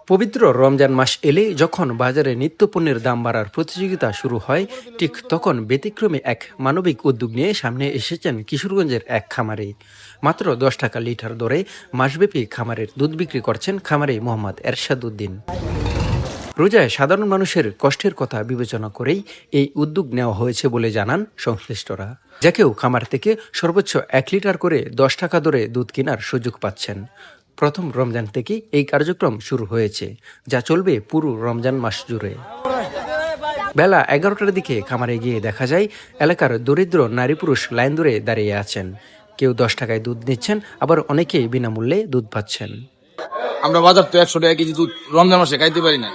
পবিত্র রমজান মাস এলে যখন বাজারে নিত্যপণ্যের দাম বাড়ার প্রতিযোগিতা শুরু হয়, ঠিক তখন ব্যতিক্রমী এক মানবিক উদ্যোগ নিয়ে সামনে এসেছেন কিশোরগঞ্জের এক খামারে। মাত্র 10 টাকা লিটার দরে মাসব্যাপী খামারের দুধ বিক্রি করছেন খামারে মোহাম্মদ এরশাদ উদ্দিন। রোজায় সাধারণ মানুষের কষ্টের কথা বিবেচনা করেই এই উদ্যোগ নেওয়া হয়েছে বলে জানান সংশ্লিষ্টরা। যা কেউ খামার থেকে সর্বোচ্চ 1 লিটার করে 10 টাকা দরে দুধ কেনার সুযোগ পাচ্ছেন। প্রথম রমজান থেকে এই কার্যক্রম শুরু হয়েছে, যা চলবে পুরো রমজান মাস জুড়ে। বেলা 11টার দিকে খামারে গিয়ে দেখা যায় এলাকার দরিদ্র নারী পুরুষ লাইন ধরে দাঁড়িয়ে আছেন। কেউ 10 টাকায় দুধ নিচ্ছেন, আবার অনেকেই বিনামূল্যে দুধ পাচ্ছেন। আমরা বাজার তো 100 টাকা কেজি দুধ রমজান মাসে খাইতে পারি না,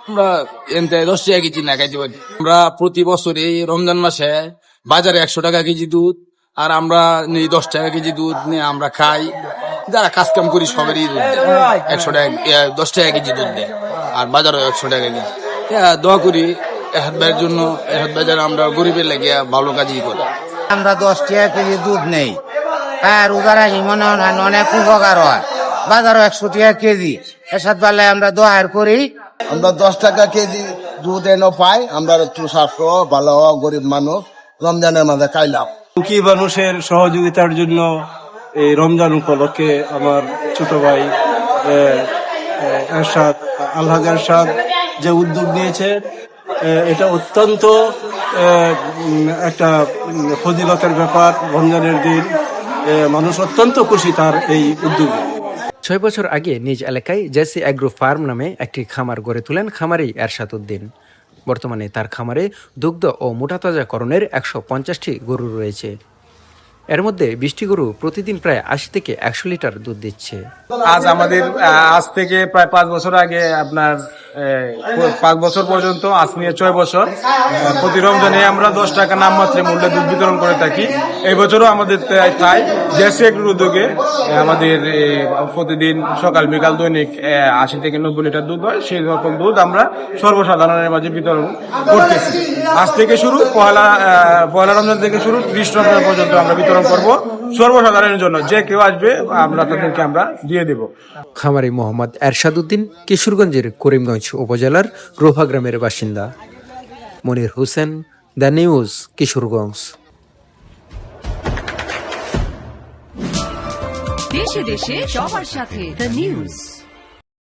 আমরা এনতে 10 টাকা কেজি না খাইতে পারি। আমরা প্রতি বছর এই রমজান মাসে বাজারে 100 টাকা কেজি দুধ, আর আমরা 10 টাকা কেজি দুধ নিয়ে আমরা খাই। যারা কাজ কাম করি সবারই দুধ দেয় 100 টাকা 10 টাকা কেজি দুধ দেয়, আর বাজারে 100 টাকা কেজি। দোয়া করি এহাত ভাইয়ের জন্য, এহাত ভাই যারা আমরা গরিবের লাগিয়া ভালো কাজই করি। আমরা 10 টাকা কেজি দুধ নেই, আর উদারা মনে হয় অনেক উপকার হয়। বাজারও 100 টাকা কেজি, এসাদ বেলায় আমরা দোয়ার করি। আমরা 10 টাকা কেজি দুধ এনে পাই, আমরা একটু স্বাস্থ্য ভালো হওয়া, গরিব মানুষ রমজানের মাঝে খাইলাম। দুঃখী মানুষের সহযোগিতার জন্য এই রমজান উপলক্ষে আমার ছোট ভাই এরশাদ, আলহাজ এরশাদ যে উদ্যোগ নিয়েছে, এটা অত্যন্ত একটা ফজিলতের ব্যাপার। রমজানের দিন মানুষ অত্যন্ত খুশি তার এই উদ্যোগে। 6 বছর আগে নিজ এলাকায় জেসি অ্যাগ্রো ফার্ম নামে একটি খামার গড়ে তোলেন খামারি এরশাদ উদ্দিন। বর্তমানে তার খামারে দুগ্ধ ও মোটাতাজাকরণের 150টি গরু রয়েছে। এর মধ্যে 20টি গরু প্রতিদিন প্রায় 80 থেকে 100 লিটার দুধ দিচ্ছে। আজ থেকে প্রায় 5 বছর আগে আপনার 5 বছর পর্যন্ত, আজ নিয়ে 6 বছর, প্রতি রমজানে আমরা 10 টাকা নামমাত্র মূল্যে দুধ বিতরণ করে থাকি। এই বছরও আমাদের তাই জেসি এগ্রোর উদ্যোগে আমাদের প্রতিদিন সকাল বিকাল দৈনিক 80 থেকে 90 লিটার দুধ হয়। সেই রকম দুধ আমরা সর্বসাধারণের মাঝে বিতরণ করতেছি। আজ থেকে শুরু, পয়লা রমজান থেকে শুরু 30 রমজান পর্যন্ত আমরা বিতরণ করব সর্বসাধারণের জন্য। যে কেউ আসবে আমরা তাদেরকে আমরা দিয়ে দেব। খামারি মোহাম্মদ এরশাদ উদ্দিন কিশোরগঞ্জের করিমগঞ্জ উপজেলার রোহা গ্রামের বাসিন্দা। Monir Hossain, the news, Kishoreganj. দেশে দেশে সবার সাথে দ্য নিউজ।